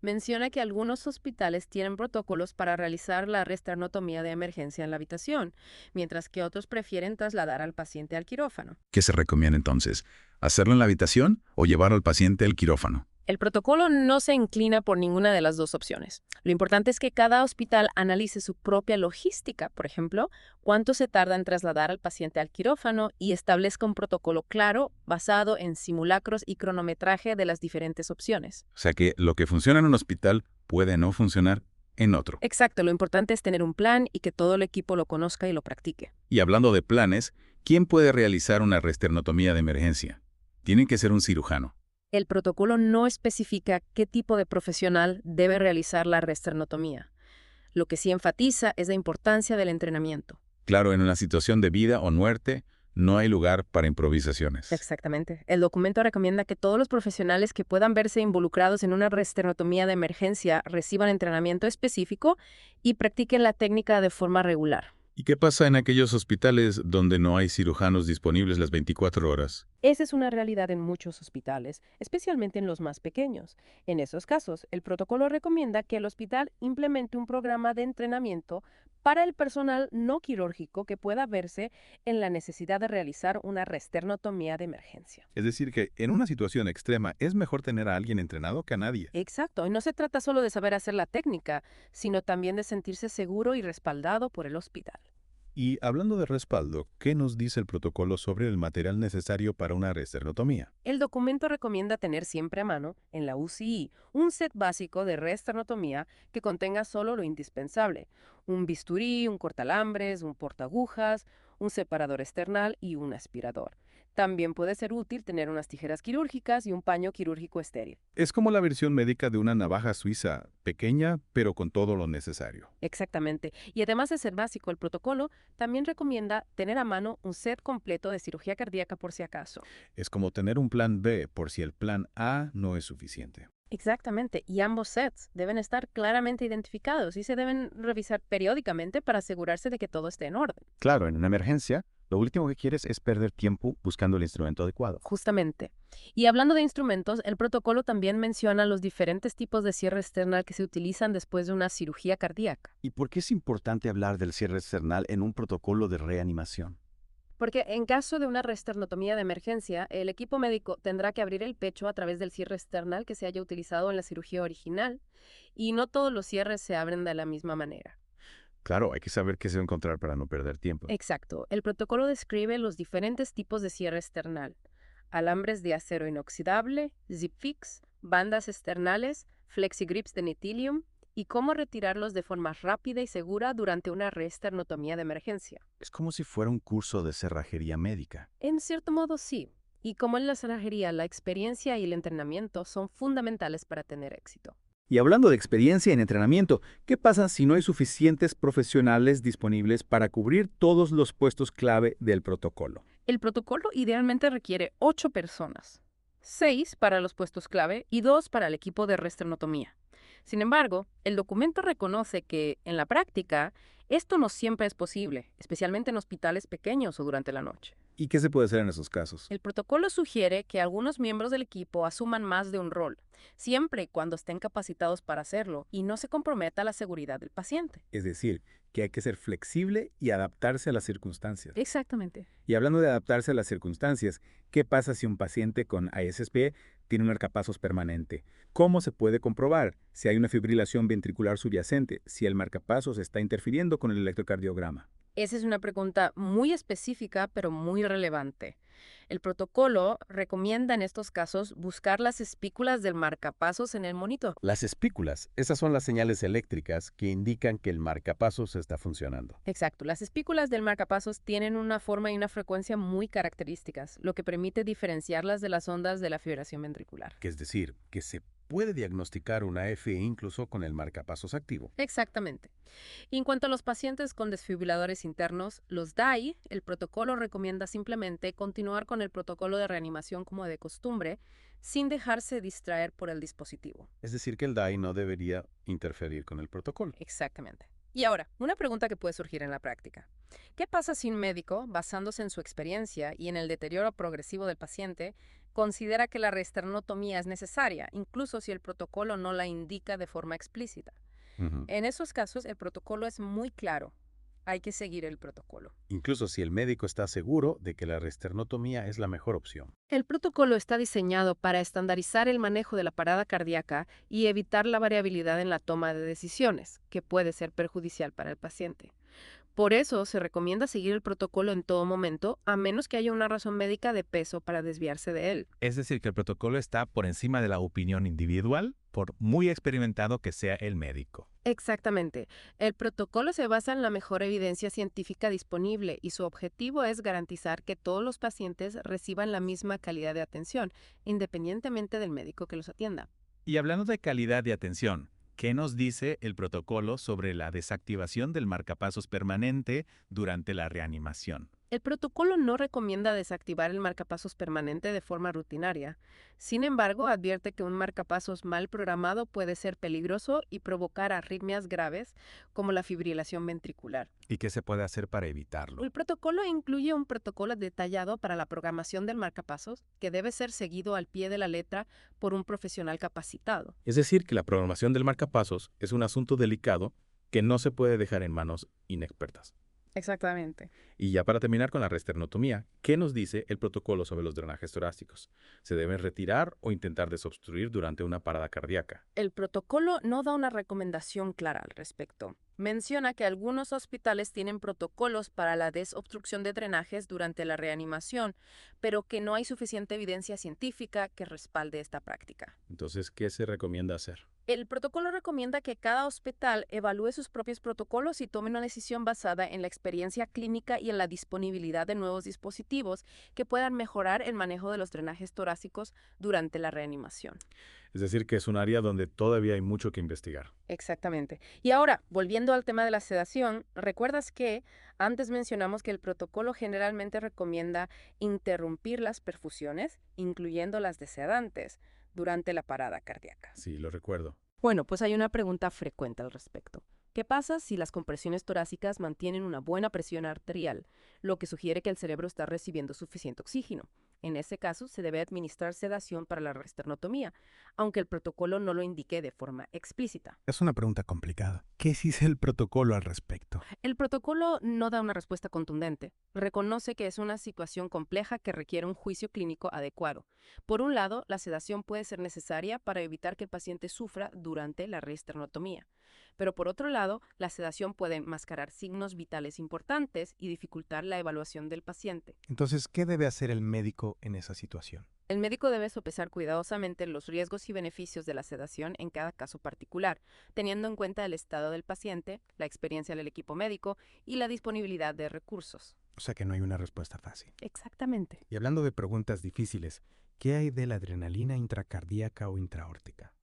Menciona que algunos hospitales tienen protocolos para realizar la resternotomía de emergencia en la habitación, mientras que otros prefieren trasladar al paciente al quirófano. ¿Qué se recomienda entonces? ¿Hacerlo en la habitación o llevar al paciente al quirófano? El protocolo no se inclina por ninguna de las dos opciones. Lo importante es que cada hospital analice su propia logística, por ejemplo, cuánto se tarda en trasladar al paciente al quirófano y establezca un protocolo claro basado en simulacros y cronometraje de las diferentes opciones. O sea que lo que funciona en un hospital puede no funcionar en otro. Exacto, lo importante es tener un plan y que todo el equipo lo conozca y lo practique. Y hablando de planes, ¿quién puede realizar una resternotomía de emergencia? Tiene que ser un cirujano. El protocolo no especifica qué tipo de profesional debe realizar la resternotomía. Lo que sí enfatiza es la importancia del entrenamiento. Claro, en una situación de vida o muerte, no hay lugar para improvisaciones. Exactamente. El documento recomienda que todos los profesionales que puedan verse involucrados en una resternotomía de emergencia reciban entrenamiento específico y practiquen la técnica de forma regular. ¿Y qué pasa en aquellos hospitales donde no hay cirujanos disponibles las 24 horas? Esa es una realidad en muchos hospitales, especialmente en los más pequeños. En esos casos, el protocolo recomienda que el hospital implemente un programa de entrenamiento para el personal no quirúrgico que pueda verse en la necesidad de realizar una resternotomía de emergencia. Es decir, que en una situación extrema es mejor tener a alguien entrenado que a nadie. Exacto, y no se trata solo de saber hacer la técnica, sino también de sentirse seguro y respaldado por el hospital. Y hablando de respaldo, ¿qué nos dice el protocolo sobre el material necesario para una resternotomía? El documento recomienda tener siempre a mano, en la UCI, un set básico de resternotomía que contenga solo lo indispensable: un bisturí, un cortalambres, un portaagujas, un separador external y un aspirador. También puede ser útil tener unas tijeras quirúrgicas y un paño quirúrgico estéril. Es como la versión médica de una navaja suiza, pequeña, pero con todo lo necesario. Exactamente. Y además de ser básico, el protocolo también recomienda tener a mano un set completo de cirugía cardíaca por si acaso. Es como tener un plan B por si el plan A no es suficiente. Exactamente, y ambos sets deben estar claramente identificados y se deben revisar periódicamente para asegurarse de que todo esté en orden. Claro, en una emergencia, lo último que quieres es perder tiempo buscando el instrumento adecuado. Justamente. Y hablando de instrumentos, el protocolo también menciona los diferentes tipos de cierre external que se utilizan después de una cirugía cardíaca. ¿Y por qué es importante hablar del cierre external en un protocolo de reanimación? Porque en caso de una resternotomía de emergencia, el equipo médico tendrá que abrir el pecho a través del cierre external que se haya utilizado en la cirugía original, y no todos los cierres se abren de la misma manera. Claro, hay que saber qué se va a encontrar para no perder tiempo. Exacto. El protocolo describe los diferentes tipos de cierre external: alambres de acero inoxidable, zip fix, bandas externales, flexigrips de Nitilium, y cómo retirarlos de forma rápida y segura durante una resternotomía de emergencia. Es como si fuera un curso de cerrajería médica. En cierto modo, sí. Y como en la cerrajería, la experiencia y el entrenamiento son fundamentales para tener éxito. Y hablando de experiencia en entrenamiento, ¿qué pasa si no hay suficientes profesionales disponibles para cubrir todos los puestos clave del protocolo? El protocolo idealmente requiere 8 personas, 6 para los puestos clave y 2 para el equipo de resternotomía. Sin embargo, el documento reconoce que, en la práctica, esto no siempre es posible, especialmente en hospitales pequeños o durante la noche. ¿Y qué se puede hacer en esos casos? El protocolo sugiere que algunos miembros del equipo asuman más de un rol, siempre y cuando estén capacitados para hacerlo y no se comprometa la seguridad del paciente. Es decir, que hay que ser flexible y adaptarse a las circunstancias. Exactamente. Y hablando de adaptarse a las circunstancias, ¿qué pasa si un paciente con ISSP tiene un marcapasos permanente? ¿Cómo se puede comprobar si hay una fibrilación ventricular subyacente, si el marcapasos está interfiriendo con el electrocardiograma? Esa es una pregunta muy específica, pero muy relevante. El protocolo recomienda en estos casos buscar las espículas del marcapasos en el monitor. Las espículas, esas son las señales eléctricas que indican que el marcapasos está funcionando. Exacto, las espículas del marcapasos tienen una forma y una frecuencia muy características, lo que permite diferenciarlas de las ondas de la fibración ventricular. Que es decir, que se puede diagnosticar una FE incluso con el marcapasos activo. Exactamente. Y en cuanto a los pacientes con desfibriladores internos, los DAI, el protocolo recomienda simplemente continuar con el protocolo de reanimación como de costumbre, sin dejarse distraer por el dispositivo. Es decir, que el DAI no debería interferir con el protocolo. Exactamente. Y ahora, una pregunta que puede surgir en la práctica. ¿Qué pasa si un médico, basándose en su experiencia y en el deterioro progresivo del paciente, considera que la reesternotomía es necesaria, incluso si el protocolo no la indica de forma explícita? En esos casos, el protocolo es muy claro. Hay que seguir el protocolo. Incluso si el médico está seguro de que la reesternotomía es la mejor opción. El protocolo está diseñado para estandarizar el manejo de la parada cardíaca y evitar la variabilidad en la toma de decisiones, que puede ser perjudicial para el paciente. Por eso se recomienda seguir el protocolo en todo momento, a menos que haya una razón médica de peso para desviarse de él. Es decir, que el protocolo está por encima de la opinión individual, por muy experimentado que sea el médico. Exactamente. El protocolo se basa en la mejor evidencia científica disponible y su objetivo es garantizar que todos los pacientes reciban la misma calidad de atención, independientemente del médico que los atienda. Y hablando de calidad de atención, ¿qué nos dice el protocolo sobre la desactivación del marcapasos permanente durante la reanimación? El protocolo no recomienda desactivar el marcapasos permanente de forma rutinaria. Sin embargo, advierte que un marcapasos mal programado puede ser peligroso y provocar arritmias graves, como la fibrilación ventricular. ¿Y qué se puede hacer para evitarlo? El protocolo incluye un protocolo detallado para la programación del marcapasos, que debe ser seguido al pie de la letra por un profesional capacitado. Es decir, que la programación del marcapasos es un asunto delicado que no se puede dejar en manos inexpertas. Exactamente. Y ya para terminar con la reesternotomía, ¿qué nos dice el protocolo sobre los drenajes torácicos? ¿Se deben retirar o intentar desobstruir durante una parada cardíaca? El protocolo no da una recomendación clara al respecto. Menciona que algunos hospitales tienen protocolos para la desobstrucción de drenajes durante la reanimación, pero que no hay suficiente evidencia científica que respalde esta práctica. Entonces, ¿qué se recomienda hacer? El protocolo recomienda que cada hospital evalúe sus propios protocolos y tome una decisión basada en la experiencia clínica y en la disponibilidad de nuevos dispositivos que puedan mejorar el manejo de los drenajes torácicos durante la reanimación. Es decir, que es un área donde todavía hay mucho que investigar. Exactamente. Y ahora, volviendo al tema de la sedación, ¿recuerdas que antes mencionamos que el protocolo generalmente recomienda interrumpir las perfusiones, incluyendo las de sedantes, durante la parada cardíaca? Sí, lo recuerdo. Bueno, pues hay una pregunta frecuente al respecto. ¿Qué pasa si las compresiones torácicas mantienen una buena presión arterial, lo que sugiere que el cerebro está recibiendo suficiente oxígeno? En ese caso, se debe administrar sedación para la reesternotomía, aunque el protocolo no lo indique de forma explícita. Es una pregunta complicada. ¿Qué dice el protocolo al respecto? El protocolo no da una respuesta contundente. Reconoce que es una situación compleja que requiere un juicio clínico adecuado. Por un lado, la sedación puede ser necesaria para evitar que el paciente sufra durante la reesternotomía. Pero por otro lado, la sedación puede enmascarar signos vitales importantes y dificultar la evaluación del paciente. Entonces, ¿qué debe hacer el médico en esa situación? El médico debe sopesar cuidadosamente los riesgos y beneficios de la sedación en cada caso particular, teniendo en cuenta el estado del paciente, la experiencia del equipo médico y la disponibilidad de recursos. O sea que no hay una respuesta fácil. Exactamente. Y hablando de preguntas difíciles, ¿qué hay de la adrenalina intracardíaca o intraórtica?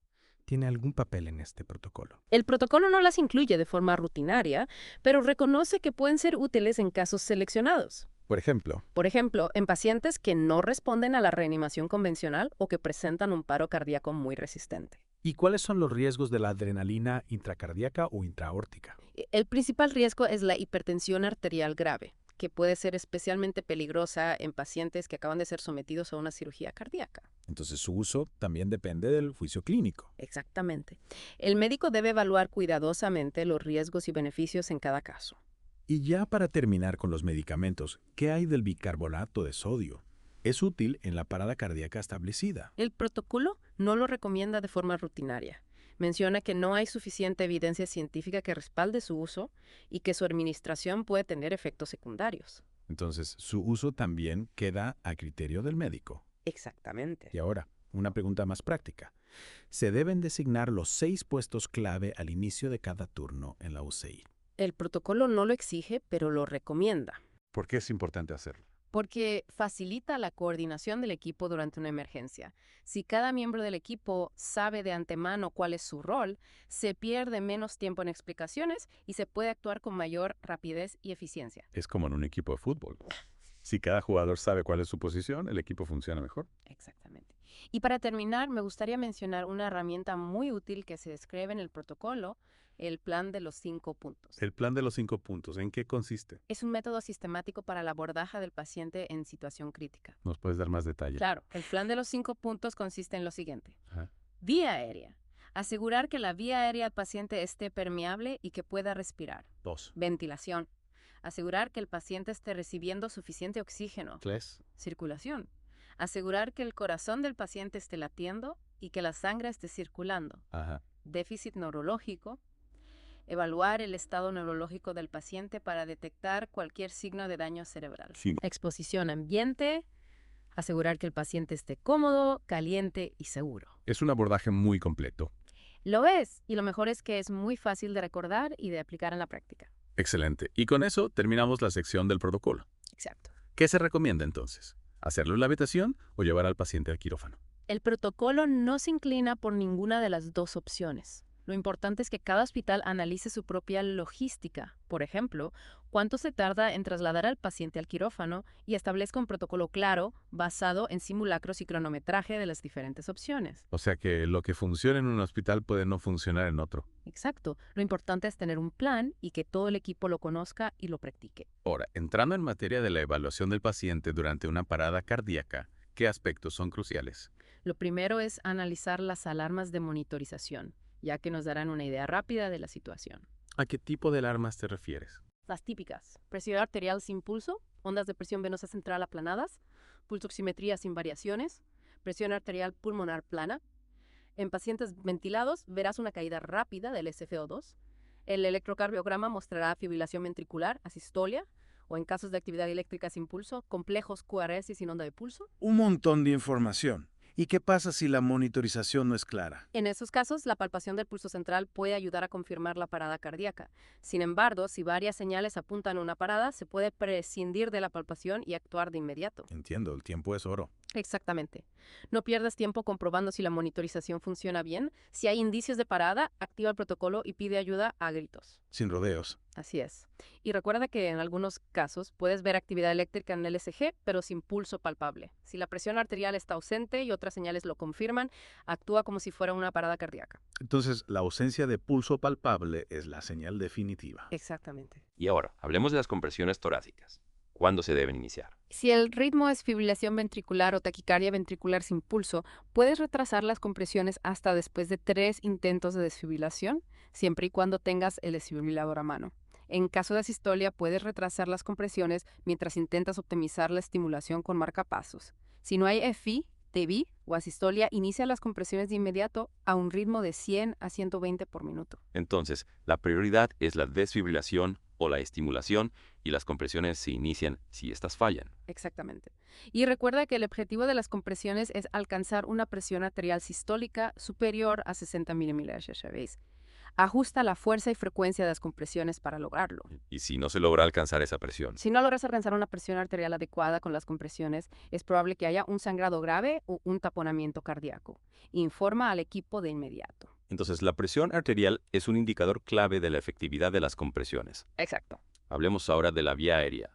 ¿Tiene algún papel en este protocolo? El protocolo no las incluye de forma rutinaria, pero reconoce que pueden ser útiles en casos seleccionados. Por ejemplo, en pacientes que no responden a la reanimación convencional o que presentan un paro cardíaco muy resistente. ¿Y cuáles son los riesgos de la adrenalina intracardíaca o intraórtica? El principal riesgo es la hipertensión arterial grave, que puede ser especialmente peligrosa en pacientes que acaban de ser sometidos a una cirugía cardíaca. Entonces su uso también depende del juicio clínico. Exactamente. El médico debe evaluar cuidadosamente los riesgos y beneficios en cada caso. Y ya para terminar con los medicamentos, ¿qué hay del bicarbonato de sodio? Es útil en la parada cardíaca establecida. El protocolo no lo recomienda de forma rutinaria. Menciona que no hay suficiente evidencia científica que respalde su uso y que su administración puede tener efectos secundarios. Entonces, su uso también queda a criterio del médico. Exactamente. Y ahora, una pregunta más práctica. Se deben designar los 6 puestos clave al inicio de cada turno en la UCI. El protocolo no lo exige, pero lo recomienda, ¿Por qué es importante hacerlo? porque facilita la coordinación del equipo durante una emergencia. Si cada miembro del equipo sabe de antemano cuál es su rol, se pierde menos tiempo en explicaciones y se puede actuar con mayor rapidez y eficiencia. Es como en un equipo de fútbol. Si cada jugador sabe cuál es su posición, el equipo funciona mejor. Exactamente. Y para terminar, me gustaría mencionar una herramienta muy útil que se describe en el protocolo, el plan de los 5 puntos. El plan de los 5 puntos, ¿en qué consiste? Es un método sistemático para el abordaje del paciente en situación crítica. ¿Nos puedes dar más detalle? Claro, el plan de los 5 puntos consiste en lo siguiente. Ajá. Vía aérea. Asegurar que la vía aérea del paciente esté permeable y que pueda respirar. 2. Ventilación. Asegurar que el paciente esté recibiendo suficiente oxígeno. 3. Circulación. Asegurar que el corazón del paciente esté latiendo y que la sangre esté circulando. Ajá. Déficit neurológico. Evaluar el estado neurológico del paciente para detectar cualquier signo de daño cerebral. 5. Exposición ambiente. Asegurar que el paciente esté cómodo, caliente y seguro. Es un abordaje muy completo. Lo es, y lo mejor es que es muy fácil de recordar y de aplicar en la práctica. Excelente. Y con eso terminamos la sección del protocolo. Exacto. ¿Qué se recomienda entonces? ¿Hacerlo en la habitación o llevar al paciente al quirófano? El protocolo no se inclina por ninguna de las dos opciones. Lo importante es que cada hospital analice su propia logística. Por ejemplo, cuánto se tarda en trasladar al paciente al quirófano y establezca un protocolo claro basado en simulacros y cronometraje de las diferentes opciones. O sea que lo que funciona en un hospital puede no funcionar en otro. Exacto. Lo importante es tener un plan y que todo el equipo lo conozca y lo practique. Ahora, entrando en materia de la evaluación del paciente durante una parada cardíaca, ¿qué aspectos son cruciales? Lo primero es analizar las alarmas de monitorización, ya que nos darán una idea rápida de la situación. ¿A qué tipo de alarmas te refieres? Las típicas: presión arterial sin pulso, ondas de presión venosa central aplanadas, pulsoximetría sin variaciones, presión arterial pulmonar plana. En pacientes ventilados verás una caída rápida del SFO2. El electrocardiograma mostrará fibrilación ventricular, asistolia, o en casos de actividad eléctrica sin pulso, complejos QRS sin onda de pulso. Un montón de información. ¿Y qué pasa si la monitorización no es clara? En esos casos, la palpación del pulso central puede ayudar a confirmar la parada cardíaca. Sin embargo, si varias señales apuntan a una parada, se puede prescindir de la palpación y actuar de inmediato. Entiendo, el tiempo es oro. Exactamente. No pierdas tiempo comprobando si la monitorización funciona bien. Si hay indicios de parada, activa el protocolo y pide ayuda a gritos. Sin rodeos. Así es. Y recuerda que en algunos casos puedes ver actividad eléctrica en el ECG, pero sin pulso palpable. Si la presión arterial está ausente y otras señales lo confirman, actúa como si fuera una parada cardíaca. Entonces, la ausencia de pulso palpable es la señal definitiva. Exactamente. Y ahora, hablemos de las compresiones torácicas. ¿Cuándo se deben iniciar? Si el ritmo es fibrilación ventricular o taquicardia ventricular sin pulso, puedes retrasar las compresiones hasta después de 3 intentos de desfibrilación, siempre y cuando tengas el desfibrilador a mano. En caso de asistolia, puedes retrasar las compresiones mientras intentas optimizar la estimulación con marcapasos. Si no hay FI, TB o asistolia, inicia las compresiones de inmediato a un ritmo de 100 a 120 por minuto. Entonces, la prioridad es la desfibrilación o la estimulación y las compresiones se inician si estas fallan. Exactamente. Y recuerda que el objetivo de las compresiones es alcanzar una presión arterial sistólica superior a 60 mmHg. Ajusta la fuerza y frecuencia de las compresiones para lograrlo. Y si no se logra alcanzar esa presión. Si no logras alcanzar una presión arterial adecuada con las compresiones, es probable que haya un sangrado grave o un taponamiento cardíaco. Informa al equipo de inmediato. Entonces, la presión arterial es un indicador clave de la efectividad de las compresiones. Exacto. Hablemos ahora de la vía aérea.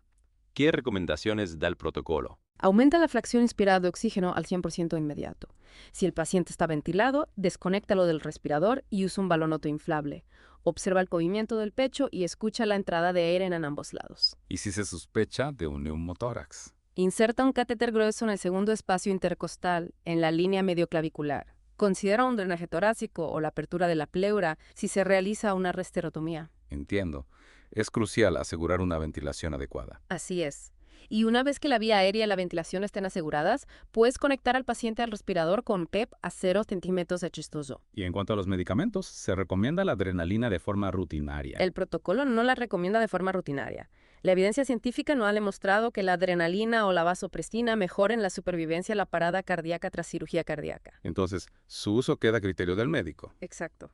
¿Qué recomendaciones da el protocolo? Aumenta la fracción inspirada de oxígeno al 100% de inmediato. Si el paciente está ventilado, desconéctalo del respirador y usa un balón autoinflable. Observa el movimiento del pecho y escucha la entrada de aire en ambos lados. ¿Y si se sospecha de un neumotórax? Inserta un catéter grueso en el segundo espacio intercostal, en la línea medioclavicular. Considera un drenaje torácico o la apertura de la pleura si se realiza una resterotomía. Entiendo. Es crucial asegurar una ventilación adecuada. Así es. Y una vez que la vía aérea y la ventilación estén aseguradas, puedes conectar al paciente al respirador con PEP a 0 centímetros de H2O. Y en cuanto a los medicamentos, se recomienda la adrenalina de forma rutinaria. El protocolo no la recomienda de forma rutinaria. La evidencia científica no ha demostrado que la adrenalina o la vasopresina mejoren la supervivencia a la parada cardíaca tras cirugía cardíaca. Entonces, su uso queda a criterio del médico. Exacto.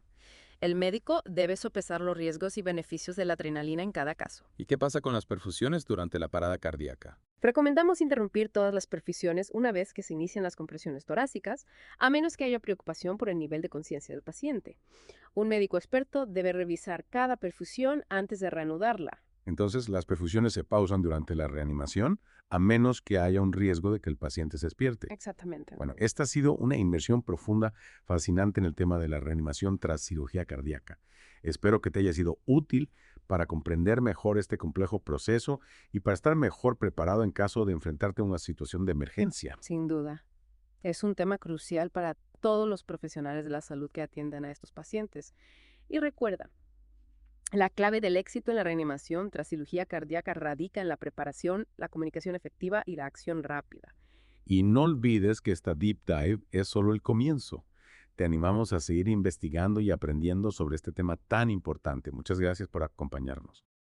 El médico debe sopesar los riesgos y beneficios de la adrenalina en cada caso. ¿Y qué pasa con las perfusiones durante la parada cardíaca? Recomendamos interrumpir todas las perfusiones una vez que se inician las compresiones torácicas, a menos que haya preocupación por el nivel de conciencia del paciente. Un médico experto debe revisar cada perfusión antes de reanudarla. Entonces, las perfusiones se pausan durante la reanimación, a menos que haya un riesgo de que el paciente se despierte. Exactamente. Bueno, esta ha sido una inmersión profunda, fascinante en el tema de la reanimación tras cirugía cardíaca. Espero que te haya sido útil para comprender mejor este complejo proceso y para estar mejor preparado en caso de enfrentarte a una situación de emergencia. Sin duda. Es un tema crucial para todos los profesionales de la salud que atienden a estos pacientes. Y recuerda, la clave del éxito en la reanimación tras cirugía cardíaca radica en la preparación, la comunicación efectiva y la acción rápida. Y no olvides que esta Deep Dive es solo el comienzo. Te animamos a seguir investigando y aprendiendo sobre este tema tan importante. Muchas gracias por acompañarnos.